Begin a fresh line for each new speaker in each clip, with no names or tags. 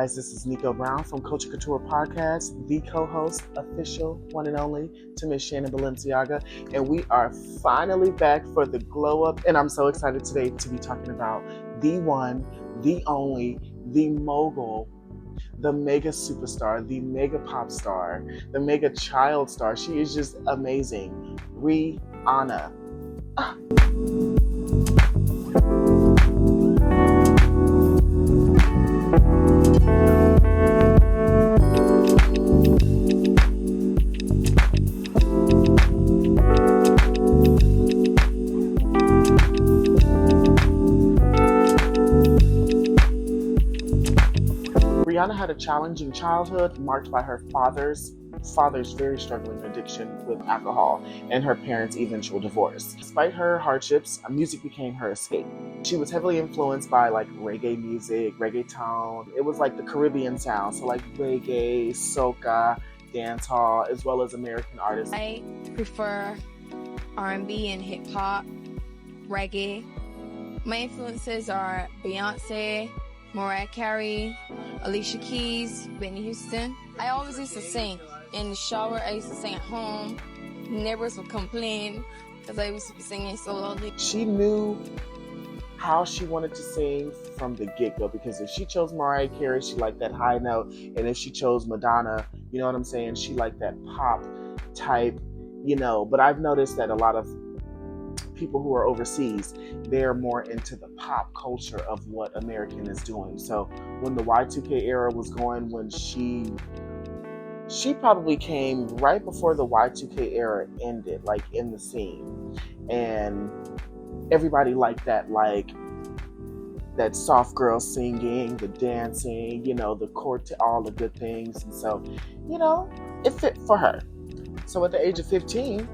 guys, this is Niko Brown from Culture Couture Podcast, the co-host, official, one and only, to Miss Shannon Balenciaga. And we are finally back for the glow up. And I'm so excited today to be talking about the one, the only, the mogul, the mega superstar, the mega pop star, the mega child star. She is just amazing. Rihanna. Rihanna had a challenging childhood marked by her father's very struggling addiction with alcohol and her parents' eventual divorce. Despite her hardships, music became her escape. She was heavily influenced by reggae music, reggaeton. It was like the Caribbean sound, so reggae, soca, dancehall, as well as American artists.
I prefer R&B and hip hop, reggae. My influences are Beyonce, Mariah Carey, Alicia Keys, Whitney Houston. I always used to sing. In the shower, I used to sing at home. Neighbors would complain because I used to be singing so loudly.
She knew how she wanted to sing from the get-go, because if she chose Mariah Carey, she liked that high note. And if she chose Madonna, you know what I'm saying, she liked that pop type, But I've noticed that a lot of people who are overseas, they're more into the pop culture of what American is doing. So when the Y2K era was going, when she probably came right before the Y2K era ended, in the scene, and everybody liked that soft girl singing, the dancing, the court, all the good things. And so, it fit for her. So at the age of 15,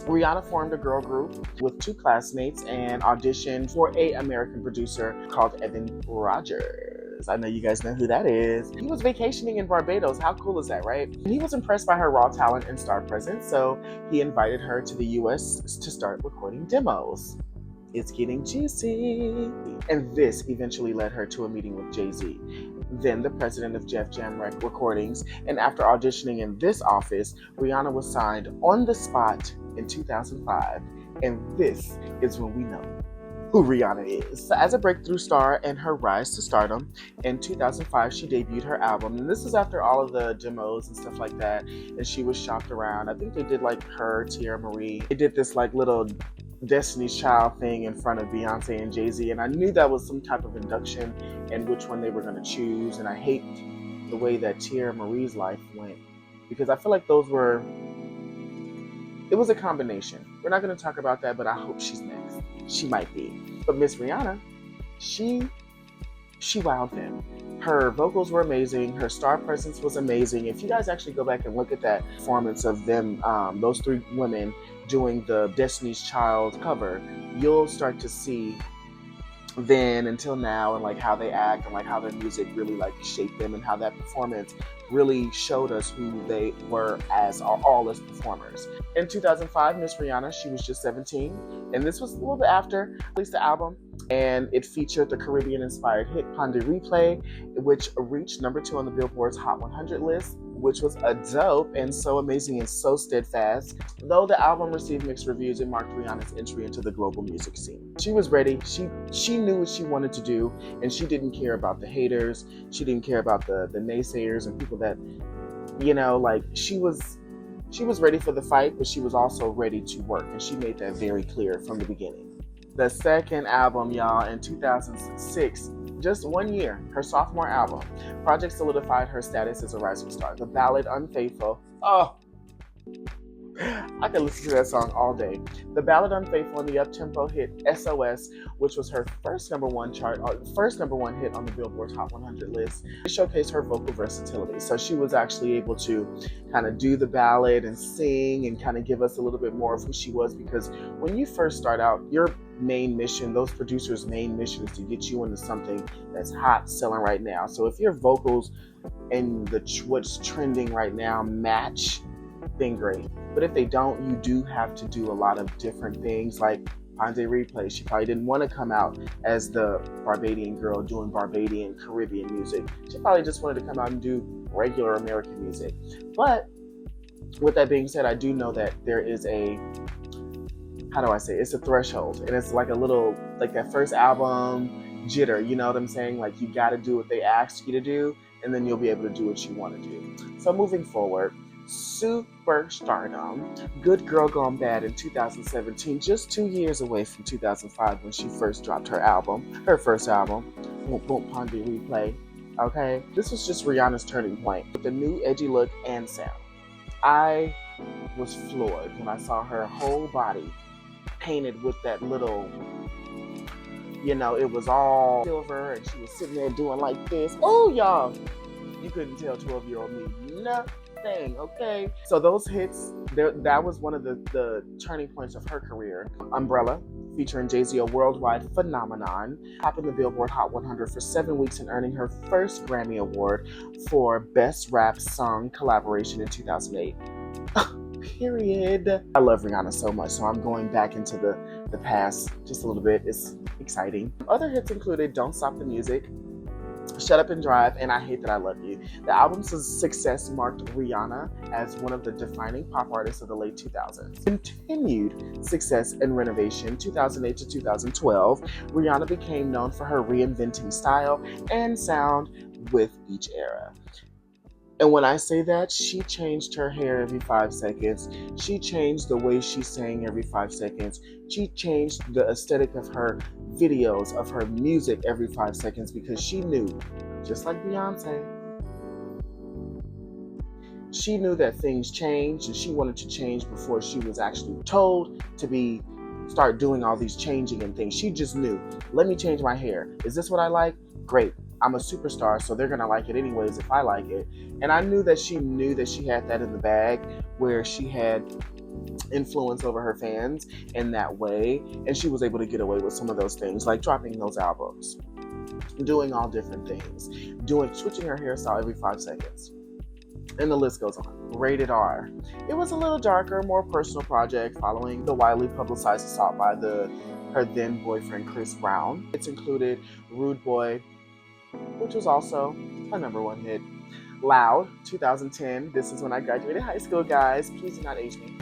Rihanna formed a girl group with two classmates and auditioned for an American producer called Evan Rogers. I know you guys know who that is. He was vacationing in Barbados. How cool is that, right? And he was impressed by her raw talent and star presence, so he invited her to the US to start recording demos. It's getting juicy. And this eventually led her to a meeting with Jay-Z, then the president of Def Jam Recordings. And after auditioning in this office, Rihanna was signed on the spot in 2005. And this is when we know who Rihanna is. So as a breakthrough star and her rise to stardom, in 2005, she debuted her album. And this is after all of the demos and stuff like that. And she was shopped around. I think they did her, Tierra Marie. They did this little Destiny's Child thing in front of Beyonce and Jay-Z, and I knew that was some type of induction and which one they were going to choose. And I hate the way that Tierra Marie's life went, because I feel like it was a combination. We're not going to talk about that, but I hope she's next. She might be. But Miss Rihanna, she wowed them. Her vocals were amazing. Her star presence was amazing. If you guys actually go back and look at that performance of them, those three women doing the Destiny's Child cover, you'll start to see then until now and how they act and how their music really shaped them, and how that performance really showed us who they were as all as performers. In 2005, Miss Rihanna, she was just 17, and this was a little bit after released the album, and it featured the Caribbean-inspired hit Pon de Replay, which reached number 2 on the Billboard's Hot 100 list, which was a dope and so amazing and so steadfast. Though the album received mixed reviews, it marked Rihanna's entry into the global music scene. She was ready. She knew what she wanted to do, and she didn't care about the haters. She didn't care about the naysayers and people that, she was ready for the fight, but she was also ready to work, and she made that very clear from the beginning. The second album, y'all, in 2006, just 1 year, her sophomore album, project solidified her status as a rising star. The ballad Unfaithful. Oh, I could listen to that song all day. The ballad Unfaithful and the up-tempo hit SOS, which was her first number one hit on the Billboard's Hot 100 list, it showcased her vocal versatility. So she was actually able to kind of do the ballad and sing and kind of give us a little bit more of who she was, because when you first start out, your main mission, those producers' main mission, is to get you into something that's hot, selling right now. So if your vocals and what's trending right now match, then great. But if they don't, you do have to do a lot of different things, like Ponde Replay. She probably didn't want to come out as the Barbadian girl doing Barbadian Caribbean music. She probably just wanted to come out and do regular American music. But with that being said, I do know that there is a, how do I say, it's a threshold, and it's like a little, like that first album jitter, you know what I'm saying? Like, you got to do what they asked you to do, and then you'll be able to do what you want to do. So moving forward, superstardom. Good Girl Gone Bad in 2017, just 2 years away from 2005 when she first dropped her first album, Boom Boom Ponde Replay. Okay, this was just Rihanna's turning point with the new edgy look and sound. I was floored when I saw her whole body painted with that little, it was all silver, and she was sitting there doing like this. Oh, y'all, you couldn't tell 12-year-old me nothing, okay? So those hits, that was one of the turning points of her career. Umbrella, featuring Jay-Z, a worldwide phenomenon, topping the Billboard Hot 100 for 7 weeks and earning her first Grammy Award for Best Rap Song Collaboration in 2008. Period. I love Rihanna so much, so I'm going back into the past just a little bit. It's exciting. Other hits included Don't Stop the Music, Shut Up and Drive, and I Hate That I Love You. The album's success marked Rihanna as one of the defining pop artists of the late 2000s. Continued success and renovation, 2008 to 2012, Rihanna became known for her reinventing style and sound with each era. And when I say that, she changed her hair every 5 seconds. She changed the way she sang every 5 seconds. She changed the aesthetic of her videos, of her music every 5 seconds, because she knew, just like Beyonce, she knew that things changed, and she wanted to change before she was actually told to start doing all these changing and things. She just knew, let me change my hair. Is this what I like? Great. I'm a superstar, so they're going to like it anyways if I like it. And I knew that she had that in the bag, where she had influence over her fans in that way, and she was able to get away with some of those things, like dropping those albums, doing all different things, switching her hairstyle every 5 seconds. And the list goes on. Rated R. It was a little darker, more personal project following the widely publicized assault by her then boyfriend Chris Brown. It's included Rude Boy, which was also a #1 hit. Loud, 2010. This is when I graduated high school, guys. Please do not age me.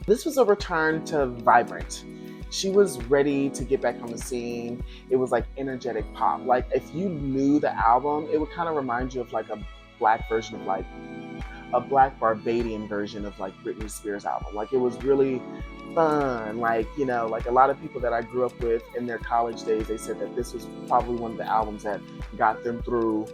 This was a return to Vibrant. She was ready to get back on the scene. It was like energetic pop. Like, if you knew the album, it would kind of remind you of like a black version of like a black Barbadian version of like Britney Spears' album. Like, it was really fun. Like, like a lot of people that I grew up with in their college days, they said that this was probably one of the albums that got them through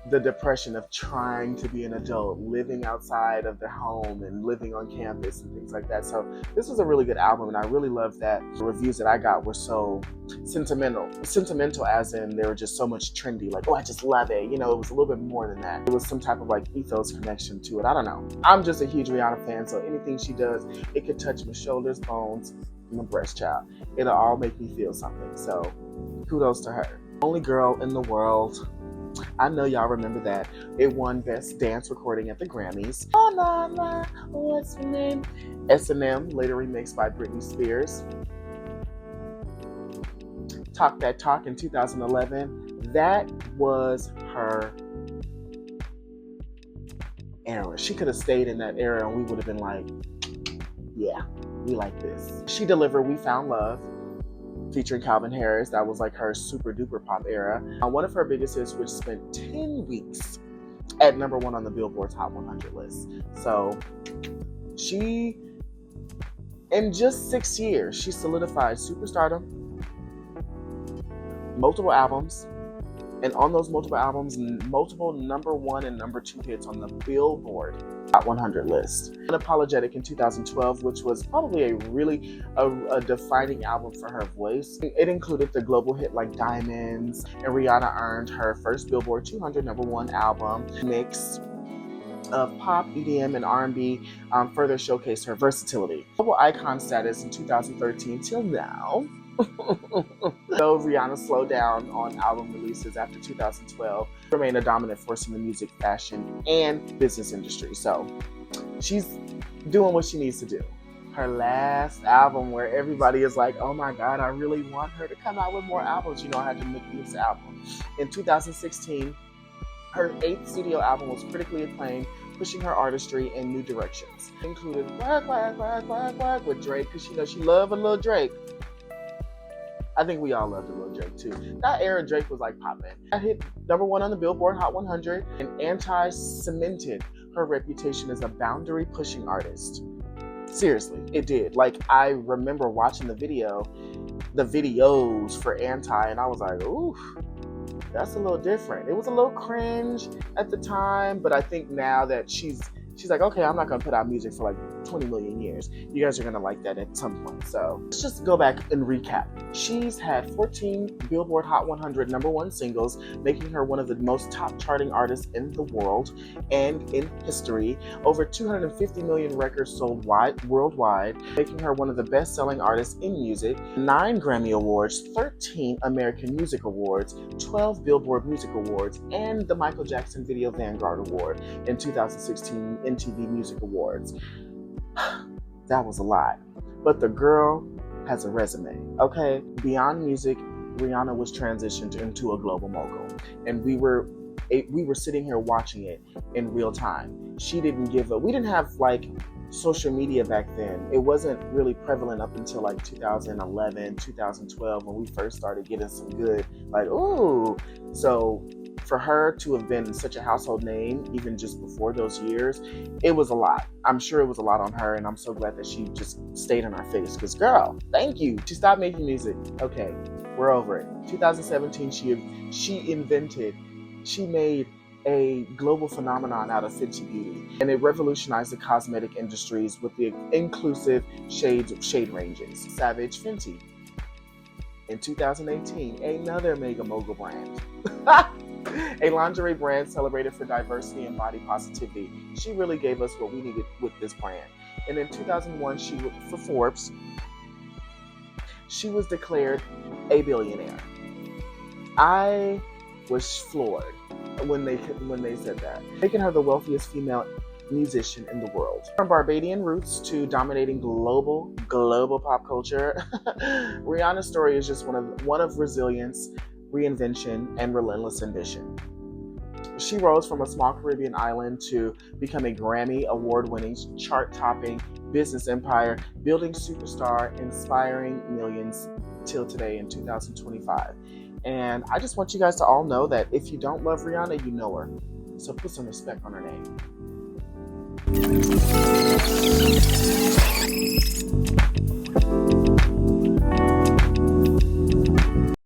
the depression of trying to be an adult, living outside of their home and living on campus and things like that. So this was a really good album, and I really loved that the reviews that I got were so sentimental as in they were just so much trendy, like, oh, I just love it. It was a little bit more than that. It was some type of like ethos connection to it. I don't know. I'm just a huge Rihanna fan, so anything she does, it could touch my shoulders, bones, my breast, child. It'll all make me feel something. So kudos to her. Only Girl in the World. I know y'all remember that. It won Best Dance Recording at the Grammys. Oh, la, what's her name? S&M, later remixed by Britney Spears. Talk That Talk in 2011. That was her era. She could have stayed in that era and we would have been like, yeah, we like this. She delivered We Found Love, featuring Calvin Harris. That was like her super duper pop era. One of her biggest hits, which spent 10 weeks at #1 on the Billboard Hot 100 list. So she, in just 6 years, she solidified superstardom, multiple albums, and on those multiple albums, multiple #1 and #2 hits on the Billboard Hot 100 list. Unapologetic in 2012, which was probably a defining album for her voice. It included the global hit like Diamonds, and Rihanna earned her first Billboard 200 #1 album. Mix of pop, EDM, and R&B further showcased her versatility. Global icon status in 2013 till now. Though Rihanna slowed down on album releases after 2012, remained a dominant force in the music, fashion, and business industry. So she's doing what she needs to do. her last album where everybody is like, oh my God, I really want her to come out with more albums. You know, I had to mix the album. In 2016, her 8th studio album was critically acclaimed, pushing her artistry in new directions. It included Work, Work, Work, Work, Work with Drake, because you know she loved a little Drake. I think we all loved a little Drake too. That era, Drake was like popping. That hit #1 on the Billboard Hot 100 and cemented her reputation as a boundary-pushing artist. Seriously, it did. Like, I remember watching the videos for Anti, and I was like, ooh, that's a little different. It was a little cringe at the time, but I think now that she's like, okay, I'm not gonna put out music for like 20 million years. You guys are gonna like that at some point. So let's just go back and recap. She's had 14 Billboard Hot 100 #1 singles, making her one of the most top charting artists in the world and in history. Over 250 million records sold worldwide, making her one of the best-selling artists in music. 9 Grammy Awards, 13 American Music Awards, 12 Billboard Music Awards, and the Michael Jackson Video Vanguard Award in 2016 MTV Music Awards. That was a lot. But the girl has a resume, okay? Beyond music, Rihanna was transitioned into a global mogul. And we were sitting here watching it in real time. She didn't give up. We didn't have like social media back then. It wasn't really prevalent up until like 2011, 2012 when we first started getting some good, like, ooh. So for her to have been such a household name, even just before those years, it was a lot. I'm sure it was a lot on her, and I'm so glad that she just stayed in our face. Because, girl, thank you. She stopped making music. Okay, we're over it. 2017, she made a global phenomenon out of Fenty Beauty, and it revolutionized the cosmetic industries with the inclusive shade ranges. Savage Fenty. In 2018, another mega mogul brand. A lingerie brand celebrated for diversity and body positivity. She really gave us what we needed with this brand. And in 2001, for Forbes, she was declared a billionaire. I was floored when they said that, making her the wealthiest female musician in the world. From Barbadian roots to dominating global pop culture, Rihanna's story is just one of resilience, reinvention, and relentless ambition. She rose from a small Caribbean island to become a Grammy award-winning, chart-topping business empire, building superstar, inspiring millions till today in 2025. And I just want you guys to all know that if you don't love Rihanna, you know her. So put some respect on her name.